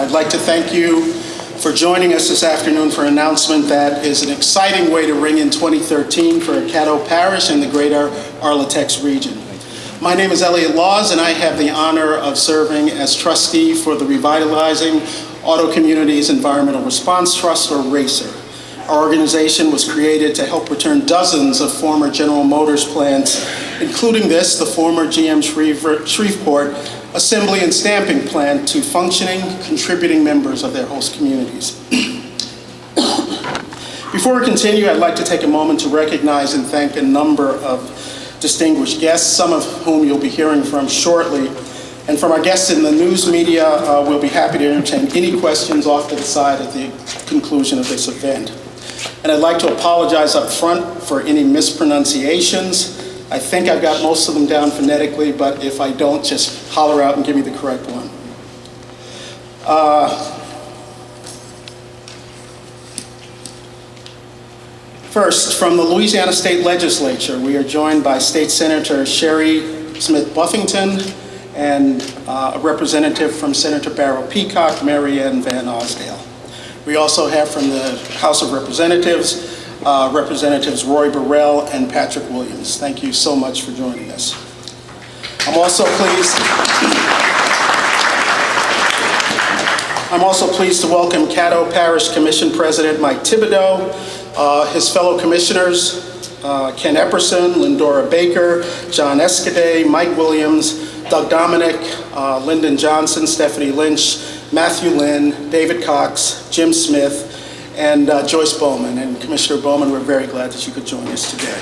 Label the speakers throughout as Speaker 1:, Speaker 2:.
Speaker 1: I'd like to thank you for joining us this afternoon for an announcement that is an exciting way to ring in 2013 for Caddo Parish and the greater Arlatex region. My name is Elliot Laws, and I have the honor of serving as trustee for the Revitalizing Auto Communities Environmental Response Trust, or RACER. Our organization was created to help return dozens of former General Motors plants, including this, the former GM Shreveport Assembly and Stamping plant, to functioning, contributing members of their host communities. Before we continue, I'd like to take a moment to recognize and thank a number of distinguished guests, some of whom you'll be hearing from shortly. And from our guests in the news media, we'll be happy to entertain any questions off to the side at the conclusion of this event. And I'd like to apologize up front for any mispronunciations. I think I've got most of them down phonetically, but if I don't, just holler out and give me the correct one. First, from the Louisiana State Legislature, we are joined by State Senator Sherry Smith Buffington and a representative from Senator Barrow Peacock, Mary Ann Van Osdale. We also have from the House of Representatives, Representatives Roy Burrell and Patrick Williams. Thank you so much for joining us. I'm also pleased to welcome Caddo Parish Commission President Mike Tibido, his fellow commissioners, Ken Epperson, Lindora Baker, John Escaday, Mike Williams, Doug Dominic, Lyndon Johnson, Stephanie Lynch, Matthew Lynn, David Cox, Jim Smith, and Joyce Bowman. And Commissioner Bowman, we're very glad that you could join us today.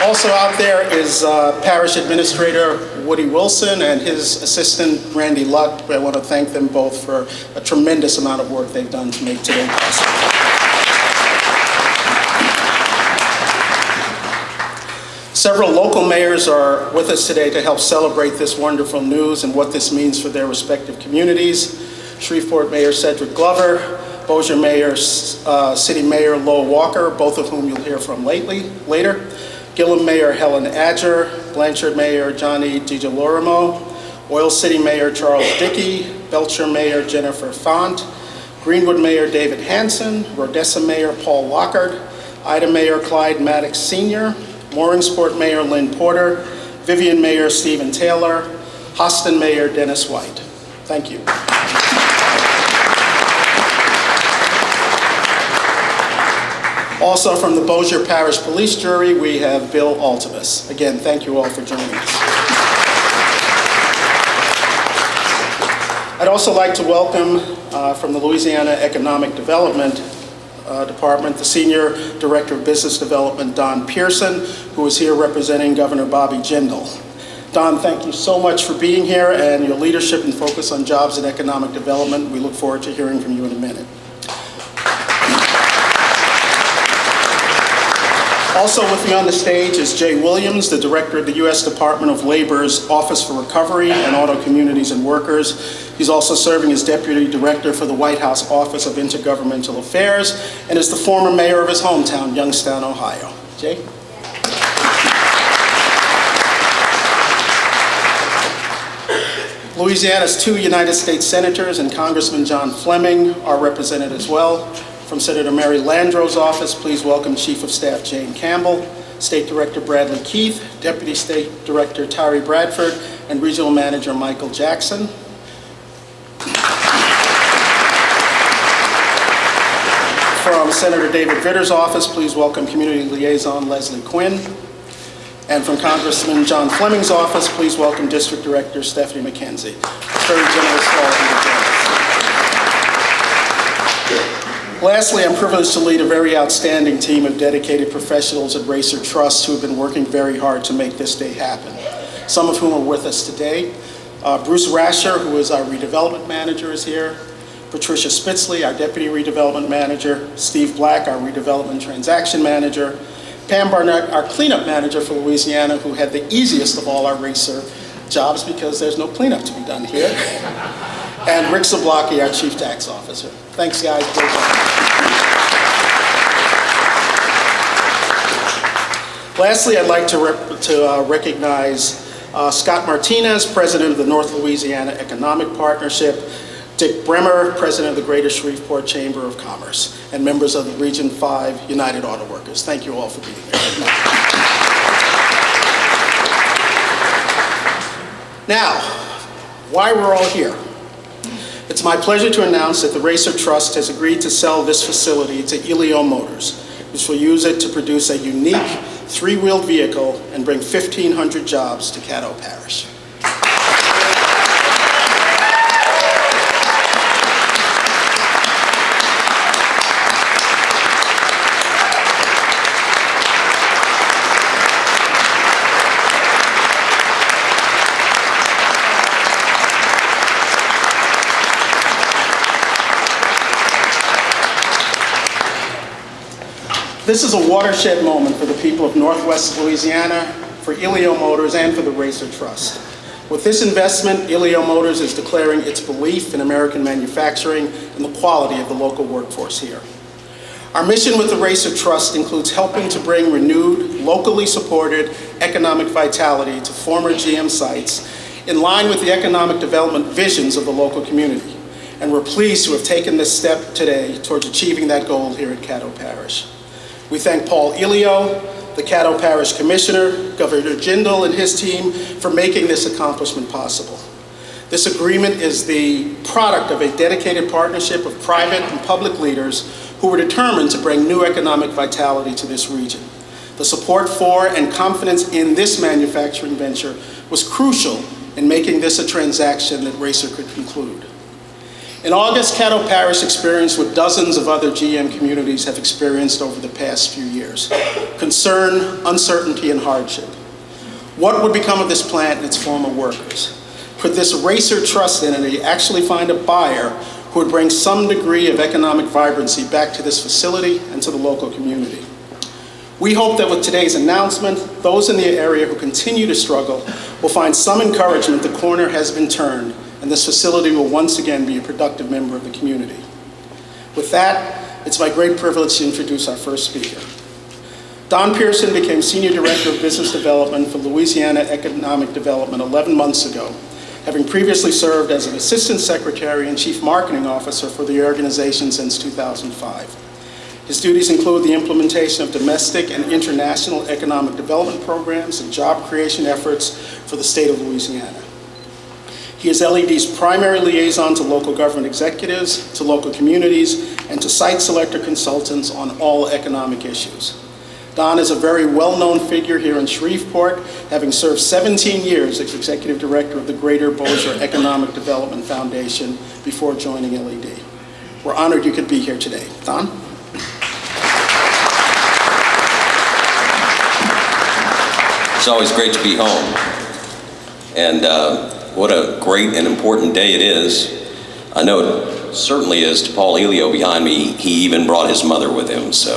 Speaker 1: Also out there is Parish Administrator Woody Wilson and his assistant Randy Luck. I want to thank them both for a tremendous amount of work they've done to make today possible. Several local mayors are with us today to help celebrate this wonderful news and what this means for their respective communities. Shreveport Mayor Cedric Glover, Bossier Mayor, City Mayor Lo Walker, both of whom you'll hear from later. Gillum Mayor Helen Adger, Blanchard Mayor Johnny DiGiolorimo, Oil City Mayor Charles Dickey, Belcher Mayor Jennifer Font, Greenwood Mayor David Hanson, Rodessa Mayor Paul Lockhart, Ida Mayor Clyde Maddox Sr., Mooringsport Mayor Lynn Porter, Vivian Mayor Stephen Taylor, Hoston Mayor Dennis White. Thank you. Also from the Bossier Parish Police Jury, we have Bill Altabus. Again, thank you all for joining us. I'd also like to welcome from the Louisiana Economic Development Department, the Senior Director of Business Development, Don Pearson, who is here representing Governor Bobby Jindal. Don, thank you so much for being here and your leadership and focus on jobs and economic development. We look forward to hearing from you in a minute. Also with me on the stage is Jay Williams, the Director of the U.S. Department of Labor's Office for Recovery and Auto Communities and Workers. He's also serving as Deputy Director for the White House Office of Intergovernmental Affairs and is the former mayor of his hometown, Youngstown, Ohio. Jay? Louisiana's 2 United States Senators and Congressman John Fleming are represented as well. From Senator Mary Landrau's office, please welcome Chief of Staff Jane Campbell, State Director Bradley Keith, Deputy State Director Tari Bradford, and Regional Manager Michael Jackson. From Senator David Vitter's office, please welcome Community Liaison Leslie Quinn. And from Congressman John Fleming's office, please welcome District Director Stephanie McKenzie. It's very generous to all of you to join us. Lastly, I'm privileged to lead a very outstanding team of dedicated professionals at RACER Trust who have been working very hard to make this day happen, some of whom are with us today. Bruce Rasher, who is our redevelopment manager, is here. Patricia Spitzley, our deputy redevelopment manager. Steve Black, our redevelopment transaction manager. Pam Barnett, our cleanup manager for Louisiana, who had the easiest of all our RACER jobs because there's no cleanup to be done here. And Rick Zablocki, our chief tax officer. Thanks, guys. Great job. Lastly, I'd like to recognize Scott Martinez, President of the North Louisiana Economic Partnership, Dick Bremer, President of the Greater Shreveport Chamber of Commerce, and members of the Region 5 United Auto Workers. Thank you all for being here. Now, why we're all here. It's my pleasure to announce that the Racer Trust has agreed to sell this facility to Elio Motors, which will use it to produce a unique three-wheeled vehicle and bring 1,500 jobs to Caddo Parish. This is a watershed moment for the people of Northwest Louisiana, for Elio Motors, and for the Racer Trust. With this investment, Elio Motors is declaring its belief in American manufacturing and the quality of the local workforce here. Our mission with the Racer Trust includes helping to bring renewed, locally supported economic vitality to former GM sites in line with the economic development visions of the local community. And we're pleased to have taken this step today towards achieving that goal here at Caddo Parish. We thank Paul Elio, the Caddo Parish Commissioner, Governor Jindal and his team for making this accomplishment possible. This agreement is the product of a dedicated partnership of private and public leaders who were determined to bring new economic vitality to this region. The support for and confidence in this manufacturing venture was crucial in making this a transaction that Racer could conclude. In August, Caddo Parish experienced what dozens of other GM communities have experienced over the past few years: concern, uncertainty, and hardship. What would become of this plant and its former workers? Could this Racer Trust entity actually find a buyer who would bring some degree of economic vibrancy back to this facility and to the local community? We hope that with today's announcement, those in the area who continue to struggle will find some encouragement the corner has been turned, and this facility will once again be a productive member of the community. With that, it's my great privilege to introduce our first speaker. Don Pearson became Senior Director of Business Development for Louisiana Economic Development 11 months ago, having previously served as an Assistant Secretary and Chief Marketing Officer for the organization since 2005. His duties include the implementation of domestic and international economic development programs and job creation efforts for the state of Louisiana. He is LED's primary liaison to local government executives, to local communities, and to site selector consultants on all economic issues. Don is a very well-known figure here in Shreveport, having served 17 years as Executive Director of the Greater Bossier Economic Development Foundation before joining LED. We're honored you could be here today. Don?
Speaker 2: It's always great to be home. And what a great and important day it is. I know it certainly is to Paul Elio behind me. He even brought his mother with him, so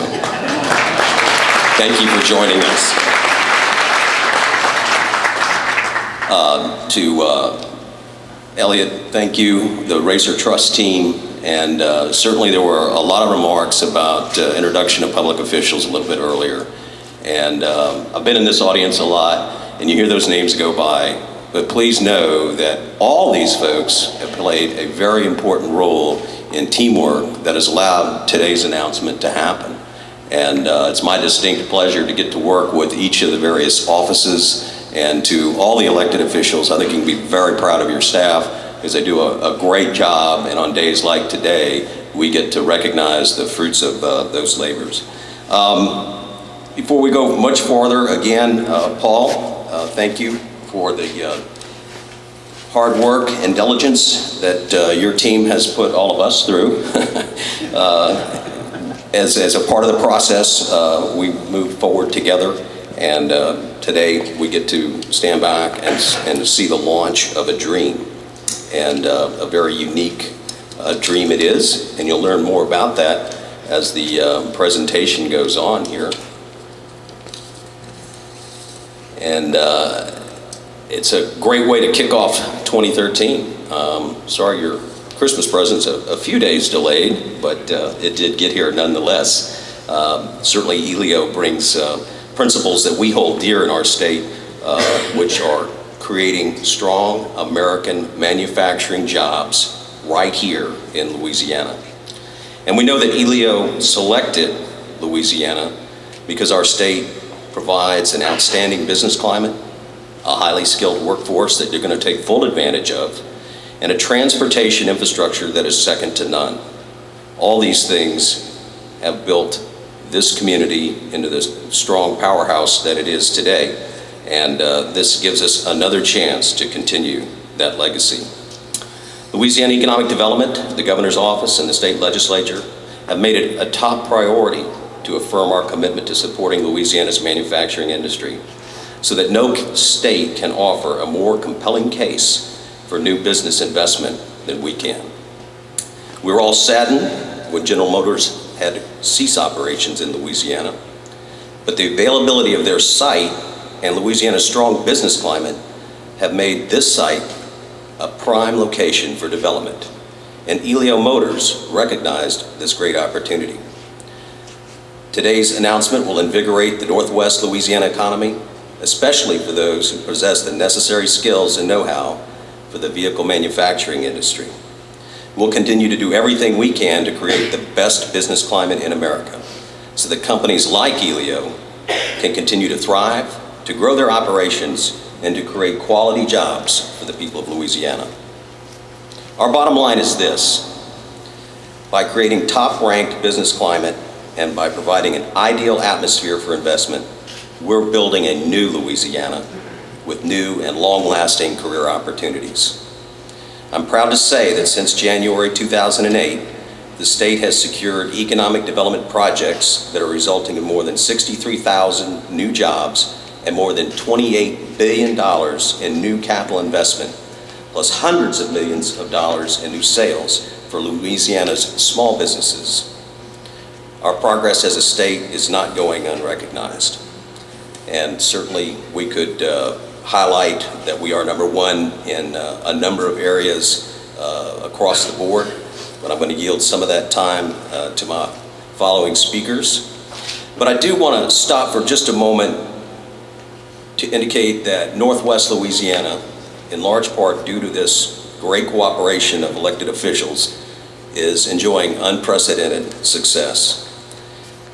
Speaker 2: thank you for joining us. To Elliot, thank you, the Racer Trust team, and certainly there were a lot of remarks about introduction of public officials a little bit earlier. And I've been in this audience a lot, and you hear those names go by. But please know that all these folks have played a very important role in teamwork that has allowed today's announcement to happen. And it's my distinct pleasure to get to work with each of the various offices, and to all the elected officials. I think you can be very proud of your staff because they do a great job, and on days like today, we get to recognize the fruits of those labors. Before we go much farther, again, Paul, thank you for the hard work and diligence that your team has put all of us through. As a part of the process, we moved forward together, and today we get to stand back and see the launch of a dream, and a very unique dream it is, and you'll learn more about that as the presentation goes on here. And it's a great way to kick off 2013. Sorry your Christmas present's a few days delayed, but it did get here nonetheless. Certainly Elio brings principles that we hold dear in our state, which are creating strong American manufacturing jobs right here in Louisiana. And we know that Elio selected Louisiana because our state provides an outstanding business climate, a highly skilled workforce that you're going to take full advantage of, and a transportation infrastructure that is second to none. All these things have built this community into the strong powerhouse that it is today, and this gives us another chance to continue that legacy. Louisiana Economic Development, the Governor's Office, and the state legislature have made it a top priority to affirm our commitment to supporting Louisiana's manufacturing industry so that no state can offer a more compelling case for new business investment than we can. We were all saddened when General Motors had to cease operations in Louisiana, but the availability of their site and Louisiana's strong business climate have made this site a prime location for development, and Elio Motors recognized this great opportunity. Today's announcement will invigorate the Northwest Louisiana economy, especially for those who possess the necessary skills and know-how for the vehicle manufacturing industry. We'll continue to do everything we can to create the best business climate in America so that companies like Elio can continue to thrive, to grow their operations, and to create quality jobs for the people of Louisiana. Our bottom line is this: by creating top-ranked business climate and by providing an ideal atmosphere for investment, we're building a new Louisiana with new and long-lasting career opportunities. I'm proud to say that since January 2008, the state has secured economic development projects that are resulting in more than 63,000 new jobs and more than $28 billion in new capital investment, plus hundreds of millions of dollars in new sales for Louisiana's small businesses. Our progress as a state is not going unrecognized. And certainly we could highlight that we are number one in a number of areas across the board, but I'm going to yield some of that time to my following speakers. But I do want to stop for just a moment to indicate that Northwest Louisiana, in large part due to this great cooperation of elected officials, is enjoying unprecedented success.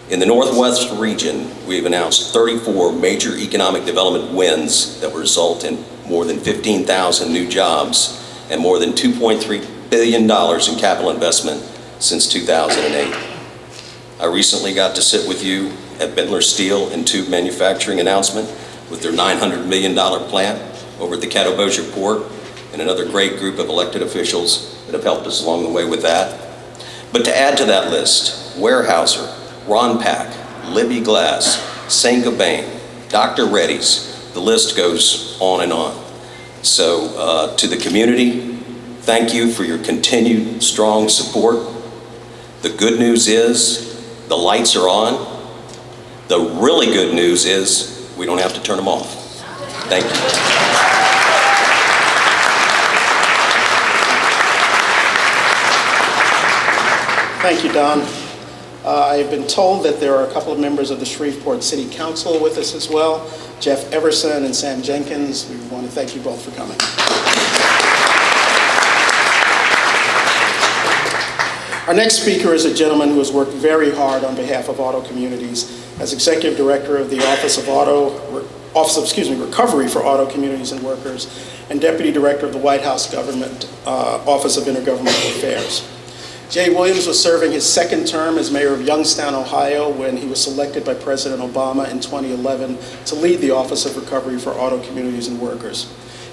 Speaker 2: In the Northwest region, we've announced 34 major economic development wins that will result in more than 15,000 new jobs and more than $2.3 billion in capital investment since 2008. I recently got to sit with you at Bentler Steel and Tube Manufacturing announcement with their $900 million plant over at the Caddo Bossier Port, and another great group of elected officials that have helped us along the way with that. But to add to that list, Weyerhaeuser, Ron Pack, Libby Glass, Saint-Gobain, Dr. Reddy's, the list goes on and on. So to the community, thank you for your continued strong support. The good news is the lights are on. The really good news is we don't have to turn them off. Thank you.
Speaker 1: Thank you, Don. I have been told that there are a couple of members of the Shreveport City Council with us as well, Jeff Everson and Sam Jenkins. We want to thank you both for coming. Our next speaker is a gentleman who has worked very hard on behalf of auto communities as Executive Director of the Office of Recovery for Auto Communities and Workers and Deputy Director of the White House Government Office of Intergovernmental Affairs. Jay Williams was serving his second term as mayor of Youngstown, Ohio, when he was selected by President Obama in 2011 to lead the Office of Recovery for Auto Communities and Workers.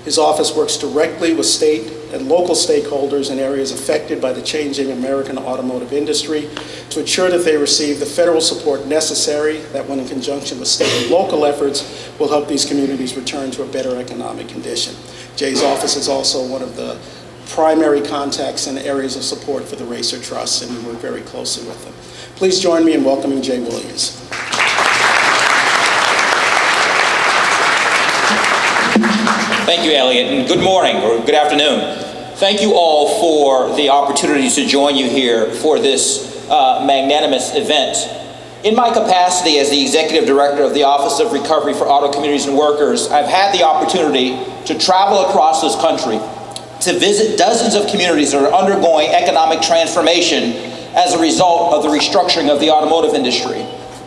Speaker 1: His office works directly with state and local stakeholders in areas affected by the changing American automotive industry to ensure that they receive the federal support necessary that, when in conjunction with state and local efforts, will help these communities return to a better economic condition. Jay's office is also one of the primary contacts and areas of support for the Racer Trust, and we work very closely with them. Please join me in welcoming Jay Williams.
Speaker 3: Thank you, Elliot, and good morning or good afternoon. Thank you all for the opportunity to join you here for this magnanimous event. In my capacity as the Executive Director of the Office of Recovery for Auto Communities and Workers, I've had the opportunity to travel across this country to visit dozens of communities that are undergoing economic transformation as a result of the restructuring of the automotive industry.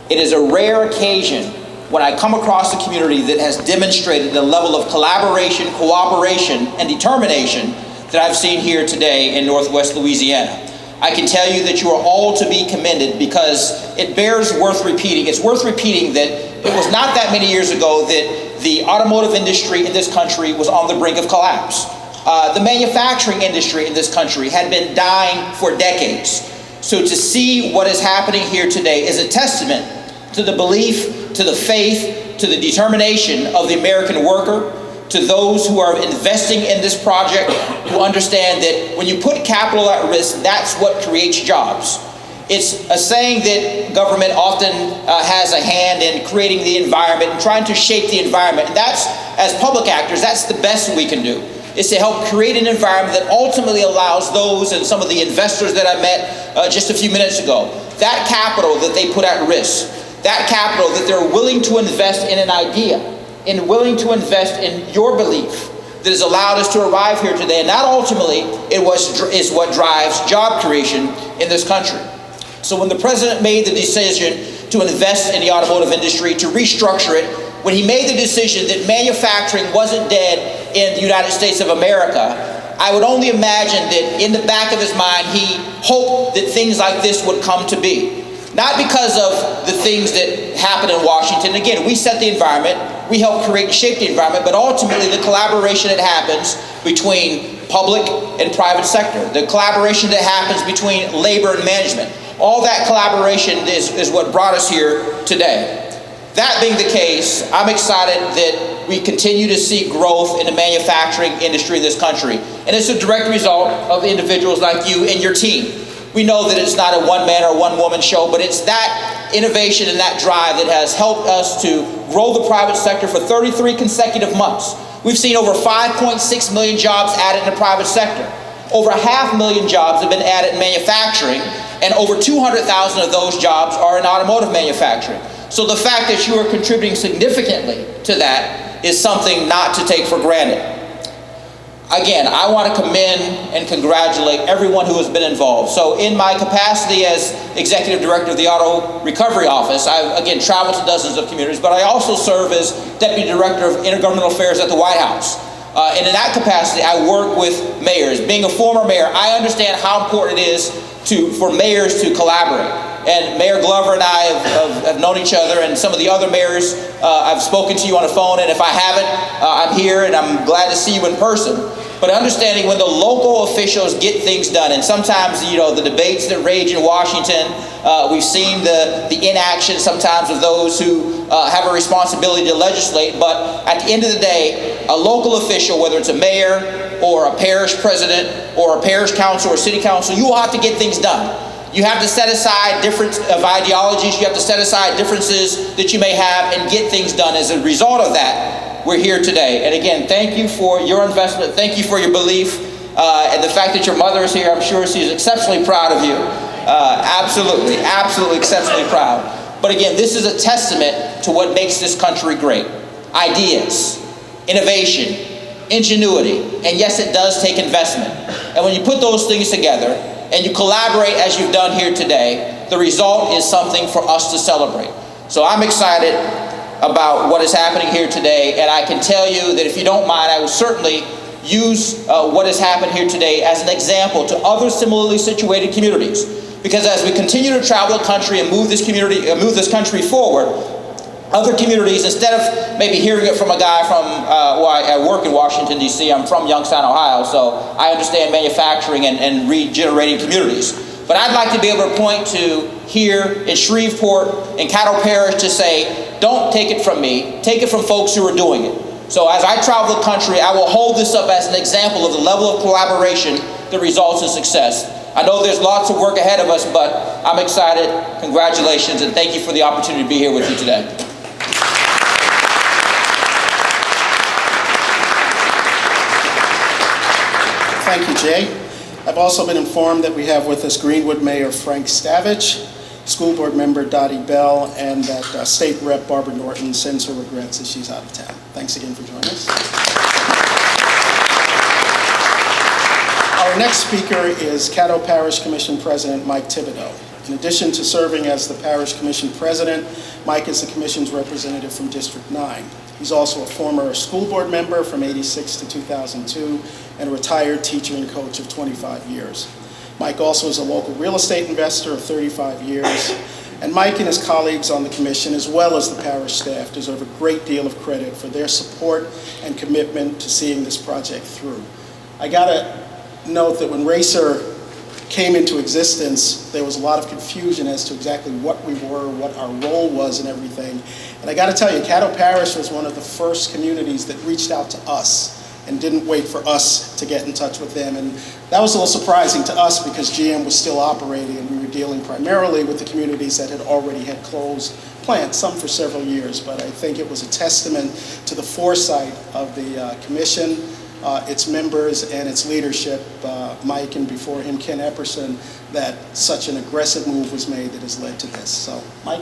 Speaker 3: It is a rare occasion when I come across a community that has demonstrated the level of collaboration, cooperation, and determination that I've seen here today in Northwest Louisiana. I can tell you that you are all to be commended because it bears worth repeating. It's worth repeating that it was not that many years ago that the automotive industry in this country was on the brink of collapse. The manufacturing industry in this country had been dying for decades. So to see what is happening here today is a testament to the belief, to the faith, to the determination of the American worker, to those who are investing in this project, who understand that when you put capital at risk, that's what creates jobs. It's a saying that government often has a hand in creating the environment and trying to shape the environment. And that's, as public actors, that's the best we can do, is to help create an environment that ultimately allows those and some of the investors that I met just a few minutes ago, that capital that they put at risk, that capital that they're willing to invest in an idea, and willing to invest in your belief that has allowed us to arrive here today. And that ultimately is what drives job creation in this country. So when the president made the decision to invest in the automotive industry, to restructure it, when he made the decision that manufacturing wasn't dead in the United States of America, I would only imagine that in the back of his mind, he hoped that things like this would come to be. Not because of the things that happen in Washington. Again, we set the environment, we help create and shape the environment, but ultimately the collaboration that happens between public and private sector, the collaboration that happens between labor and management, all that collaboration is what brought us here today. That being the case, I'm excited that we continue to see growth in the manufacturing industry in this country. And it's a direct result of individuals like you and your team. We know that it's not a one-man or one-woman show, but it's that innovation and that drive that has helped us to grow the private sector for 33 consecutive months. We've seen over 5.6 million jobs added in the private sector. Over 500,000 jobs have been added in manufacturing, and over 200,000 of those jobs are in automotive manufacturing. So the fact that you are contributing significantly to that is something not to take for granted. Again, I want to commend and congratulate everyone who has been involved. So in my capacity as Executive Director of the Auto Recovery Office, I've again traveled to dozens of communities, but I also serve as Deputy Director of Intergovernmental Affairs at the White House. And in that capacity, I work with mayors. Being a former mayor, I understand how important it is for mayors to collaborate. And Mayor Glover and I have known each other, and some of the other mayors, I've spoken to you on the phone, and if I haven't, I'm here and I'm glad to see you in person. But understanding when the local officials get things done, and sometimes, you know, the debates that rage in Washington, we've seen the inaction sometimes of those who have a responsibility to legislate, but at the end of the day, a local official, whether it's a mayor or a parish president or a parish council or city council, you will have to get things done. You have to set aside different ideologies, you have to set aside differences that you may have and get things done. As a result of that, we're here today. And again, thank you for your investment, thank you for your belief, and the fact that your mother is here, I'm sure she's exceptionally proud of you. Absolutely exceptionally proud. But again, this is a testament to what makes this country great. Ideas, innovation, ingenuity, and yes, it does take investment. And when you put those things together, and you collaborate as you've done here today, the result is something for us to celebrate. So I'm excited about what is happening here today, and I can tell you that if you don't mind, I will certainly use what has happened here today as an example to other similarly situated communities. Because as we continue to travel the country and move this country forward, other communities, instead of maybe hearing it from a guy from, I work in Washington, D.C., I'm from Youngstown, Ohio, so I understand manufacturing and regenerating communities. But I'd like to be able to point to here in Shreveport, in Caddo Parish, to say, don't take it from me, take it from folks who are doing it. So as I travel the country, I will hold this up as an example of the level of collaboration that results in success. I know there's lots of work ahead of us, but I'm excited. Congratulations, and thank you for the opportunity to be here with you today.
Speaker 1: Thank you, Jay. I've also been informed that we have with us Greenwood Mayor Frank Stavich. School Board Member Dottie Bell, and that State Rep Barbara Norton sends her regrets as she's out of town. Thanks again for joining us. Our next speaker is Caddo Parish Commission President Mike Tibido. In addition to serving as the Parish Commission President, Mike is the Commission's representative from District 9. He's also a former school board member from '86 to 2002 and a retired teacher and coach of 25 years. Mike also is a local real estate investor of 35 years. And Mike and his colleagues on the Commission, as well as the parish staff, deserve a great deal of credit for their support and commitment to seeing this project through. I gotta note that when RACER came into existence, there was a lot of confusion as to exactly what we were, what our role was and everything. And I gotta tell you, Caddo Parish was one of the first communities that reached out to us and didn't wait for us to get in touch with them. And that was a little surprising to us because GM was still operating and we were dealing primarily with the communities that had already had closed plants, some for several years. But I think it was a testament to the foresight of the Commission, its members and its leadership, Mike and before him Ken Epperson, that such an aggressive move was made that has led to this. So, Mike.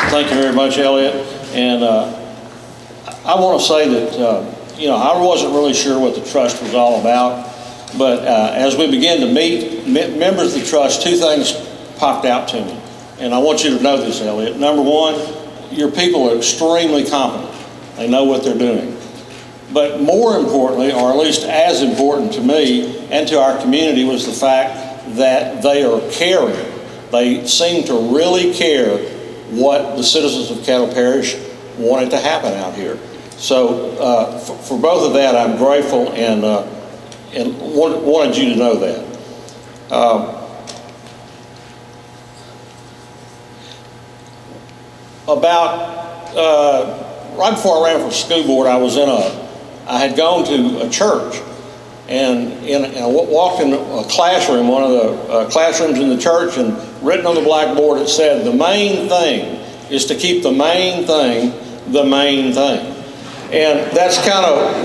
Speaker 4: Thank you very much, Elliot. And I want to say that, I wasn't really sure what the trust was all about, but as we began to meet members of the trust, two things popped out to me. And I want you to know this, Elliot. Number one, your people are extremely competent. They know what they're doing. But more importantly, or at least as important to me and to our community, was the fact that they are caring. They seem to really care what the citizens of Caddo Parish wanted to happen out here. So for both of that, I'm grateful and wanted you to know that. Right before I ran for school board, I had gone to a church, and I walked in a classroom, one of the classrooms in the church, and written on the blackboard it said, "The main thing is to keep the main thing the main thing." And that's kind of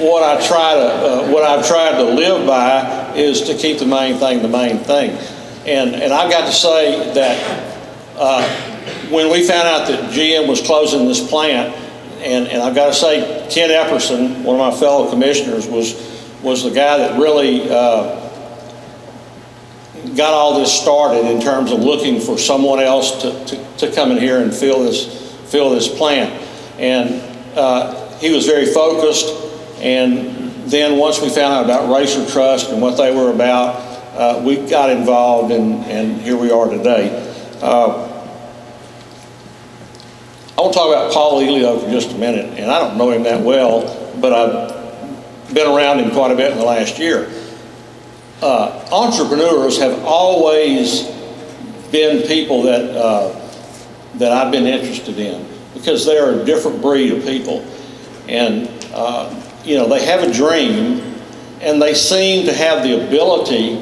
Speaker 4: what I've tried to live by, is to keep the main thing the main thing. And I've got to say that when we found out that GM was closing this plant, and I've got to say, Ken Epperson, one of my fellow commissioners, was the guy that really got all this started in terms of looking for someone else to come in here and fill this plant. And he was very focused. And then once we found out about RACER Trust and what they were about, we got involved, and here we are today. I want to talk about Paul Elio for just a minute, and I don't know him that well, but I've been around him quite a bit in the last year. Entrepreneurs have always been people that I've been interested in, because they're a different breed of people, and they have a dream, and they seem to have the ability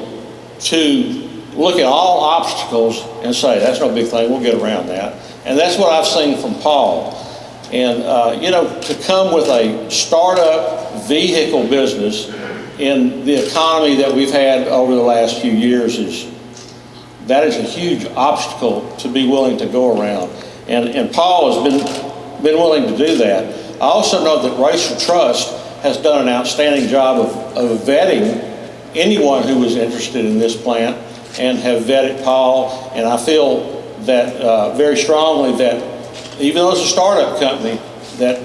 Speaker 4: to look at all obstacles and say, "That's no big thing, we'll get around that." And that's what I've seen from Paul. And, to come with a startup vehicle business in the economy that we've had over the last few years that is a huge obstacle to be willing to go around. And Paul has been willing to do that. I also know that RACER Trust has done an outstanding job of vetting anyone who was interested in this plant, and have vetted Paul. And I feel that very strongly that even though it's a startup company, that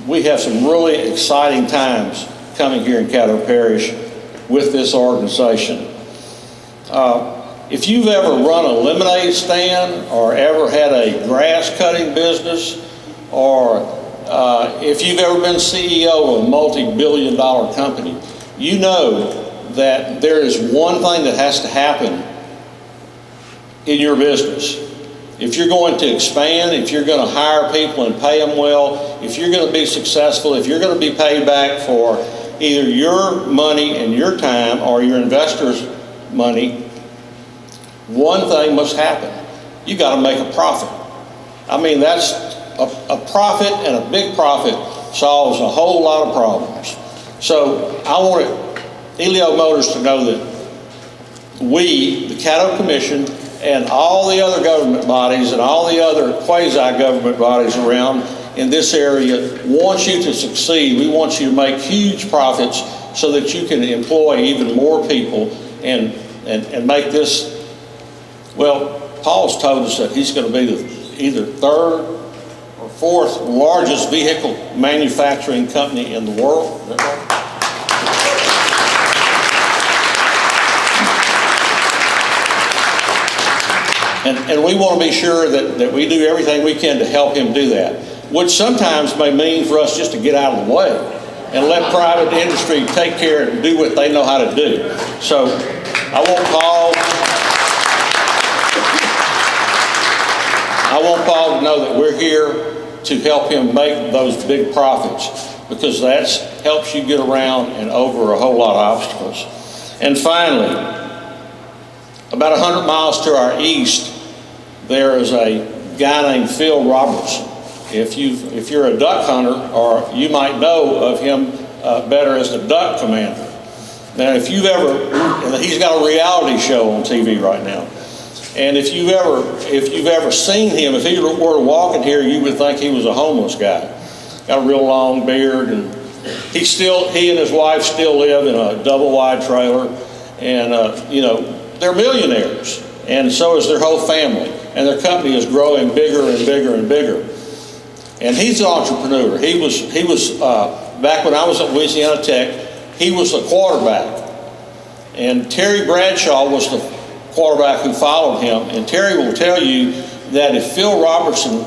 Speaker 4: we have some really exciting times coming here in Caddo Parish with this organization. If you've ever run a lemonade stand, or ever had a grass cutting business, or if you've ever been CEO of a multi-billion-dollar company, you know that there is one thing that has to happen in your business. If you're going to expand, if you're going to hire people and pay them well, if you're going to be successful, if you're going to be paid back for either your money and your time or your investors' money, one thing must happen. You got to make a profit. I mean, that's a profit, and a big profit solves a whole lot of problems. So I wanted Elio Motors to know that we, the Caddo Commission, and all the other government bodies and all the other quasi-government bodies around in this area want you to succeed. We want you to make huge profits so that you can employ even more people and make this, well, Paul's told us that he's going to be the either third or fourth largest vehicle manufacturing company in the world. And we want to be sure that we do everything we can to help him do that, which sometimes may mean for us just to get out of the way and let private industry take care and do what they know how to do. So I want Paul to know that we're here to help him make those big profits, because that helps you get around and over a whole lot of obstacles. And finally, about 100 miles to our east, there is a guy named Phil Robertson. If you're a duck hunter, or you might know of him better as the duck commander. Now, if you've ever, he's got a reality show on TV right now. And if you've ever seen him, if he were to walk in here, you would think he was a homeless guy. Got a real long beard, and he and his wife still live in a double wide trailer, and they're millionaires, and so is their whole family, and their company is growing bigger and bigger and bigger. And he's an entrepreneur. He was back when I was at Louisiana Tech, he was a quarterback, and Terry Bradshaw was the quarterback who followed him. And Terry will tell you that if Phil Robertson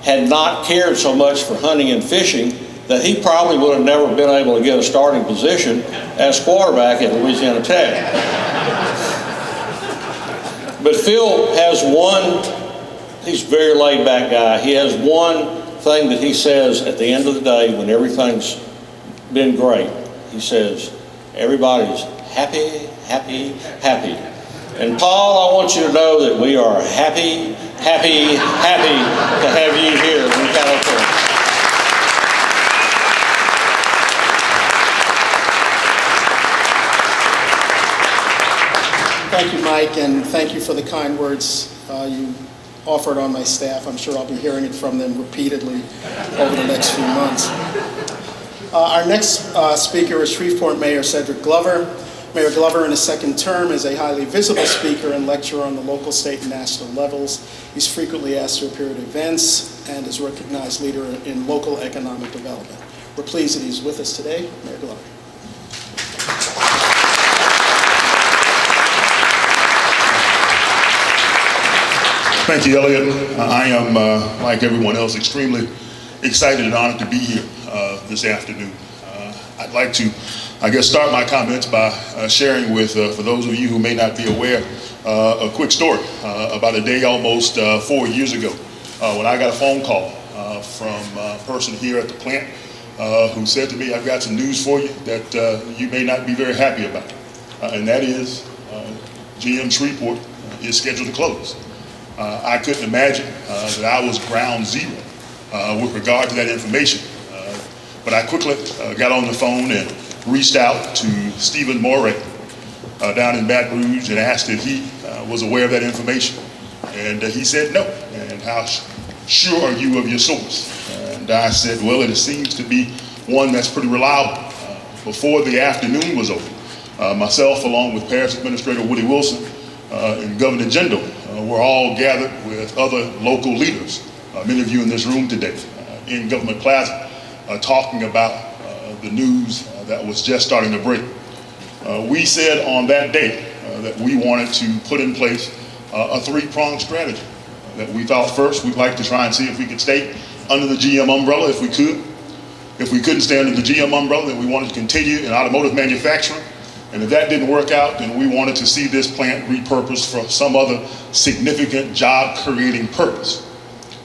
Speaker 4: had not cared so much for hunting and fishing, that he probably would have never been able to get a starting position as quarterback at Louisiana Tech. But Phil has he's a very laid back guy. He has one thing that he says at the end of the day when everything's been great. He says, everybody's happy, happy, happy. And Paul, I want you to know that we are happy, happy, happy to have you here in California.
Speaker 1: Thank you, Mike, and thank you for the kind words you offered on my staff. I'm sure I'll be hearing it from them repeatedly over the next few months. Our next speaker is Shreveport Mayor Cedric Glover. Mayor Glover, in his second term, is a highly visible speaker and lecturer on the local, state, and national levels. He's frequently asked to appear at events and is a recognized leader in local economic development. We're pleased that he's with us today. Mayor Glover.
Speaker 5: Thank you, Elliot. I am, like everyone else, extremely excited and honored to be here this afternoon. I'd like to, start my comments by sharing with, for those of you who may not be aware, a quick story about a day almost 4 years ago when I got a phone call from a person here at the plant who said to me, I've got some news for you that you may not be very happy about. And that is GM Shreveport is scheduled to close. I couldn't imagine that I was ground zero with regard to that information. But I quickly got on the phone and reached out to Stephen Moray down in Baton Rouge and asked if he was aware of that information. And he said no. And how sure are you of your source? And I said, well, it seems to be one that's pretty reliable. Before the afternoon was over, myself, along with Parish Administrator Woody Wilson and Governor Jindal, we're all gathered with other local leaders, many of you in this room today, in Government Plaza, talking about the news that was just starting to break. We said on that day that we wanted to put in place a three-pronged strategy. That we thought first we'd like to try and see if we could stay under the GM umbrella if we could. If we couldn't stay under the GM umbrella, then we wanted to continue in automotive manufacturing. And if that didn't work out, then we wanted to see this plant repurposed for some other significant job-creating purpose.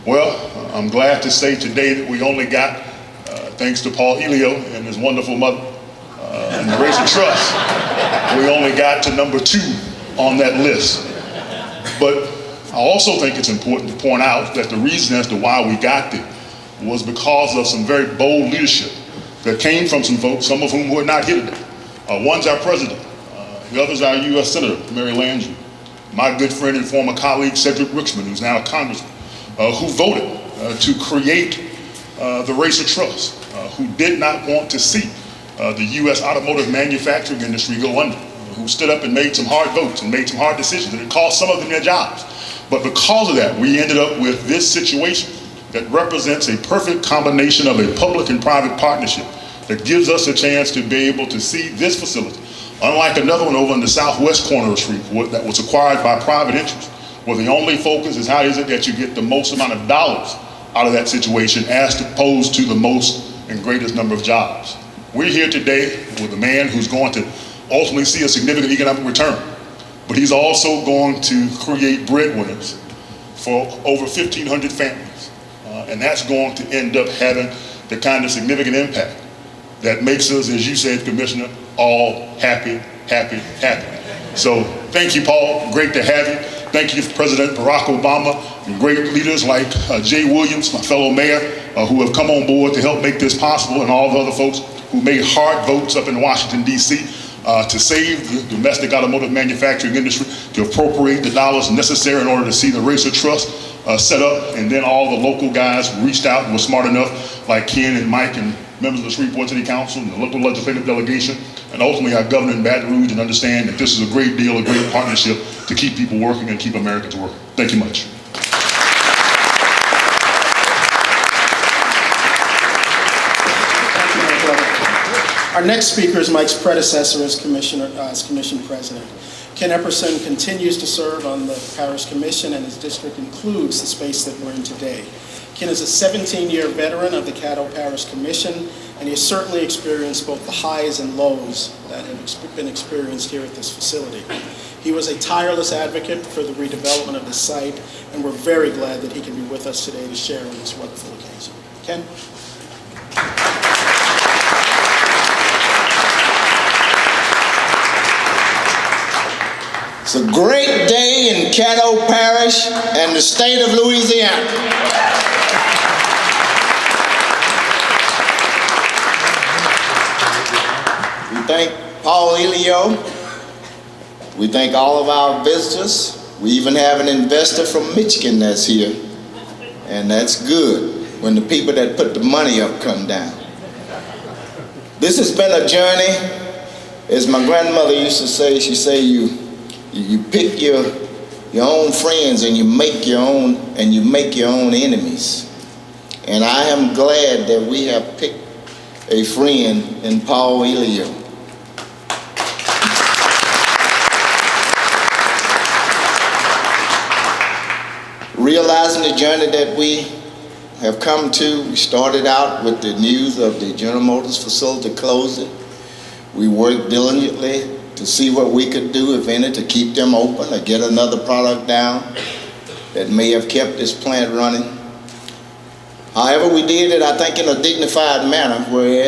Speaker 5: Well, I'm glad to say today that we only got, thanks to Paul Elio and his wonderful mother, and the Race of Trust, we only got to number 2 on that list. But I also think it's important to point out that the reason as to why we got there was because of some very bold leadership that came from some folks, some of whom who are not here today. One's our president, the other's our U.S. Senator, Mary Landrieu. My good friend and former colleague, Cedric Richmond, who's now a congressman, who voted to create the Racer Trust, who did not want to see the U.S. automotive manufacturing industry go under, who stood up and made some hard votes and made some hard decisions, and it cost some of them their jobs. But because of that, we ended up with this situation that represents a perfect combination of a public and private partnership that gives us a chance to be able to see this facility, unlike another one over in the southwest corner of Shreveport that was acquired by private interests, where the only focus is how is it that you get the most amount of dollars out of that situation as opposed to the most and greatest number of jobs. We're here today with a man who's going to ultimately see a significant economic return, but he's also going to create breadwinners for over 1,500 families. And that's going to end up having the kind of significant impact that makes us, as you said, Commissioner, all happy, happy, happy. So thank you, Paul. Great to have you. Thank you, President Barack Obama, and great leaders like Jay Williams, my fellow mayor, who have come on board to help make this possible, and all the other folks who made hard votes up in Washington, D.C. To save the domestic automotive manufacturing industry, to appropriate the dollars necessary in order to see the Racer Trust set up, and then all the local guys who reached out and were smart enough, like Ken and Mike and members of the Shreveport City Council and the local legislative delegation, and ultimately our governor in Baton Rouge, and understand that this is a great deal, a great partnership to keep people working and keep Americans working. Thank you much.
Speaker 1: Our next speaker is Mike's predecessor as Commission President. Ken Epperson continues to serve on the Parish Commission, and his district includes the space that we're in today. Ken is a 17-year veteran of the Caddo Parish Commission, and he has certainly experienced both the highs and lows that have been experienced here at this facility. He was a tireless advocate for the redevelopment of the site, and we're very glad that he can be with us today to share on this wonderful occasion. Ken?
Speaker 6: It's a great day in Caddo Parish and the state of Louisiana. We thank Paul Elio. We thank all of our visitors. We even have an investor from Michigan that's here. And that's good when the people that put the money up come down. This has been a journey. As my grandmother used to say, she said, you pick your own friends and you make your own enemies. And I am glad that we have picked a friend in Paul Elio. Realizing the journey that we have come to, we started out with the news of the General Motors facility closing. We worked diligently to see what we could do, if any, to keep them open or get another product down that may have kept this plant running. However, we did it, I think, in a dignified manner, whereas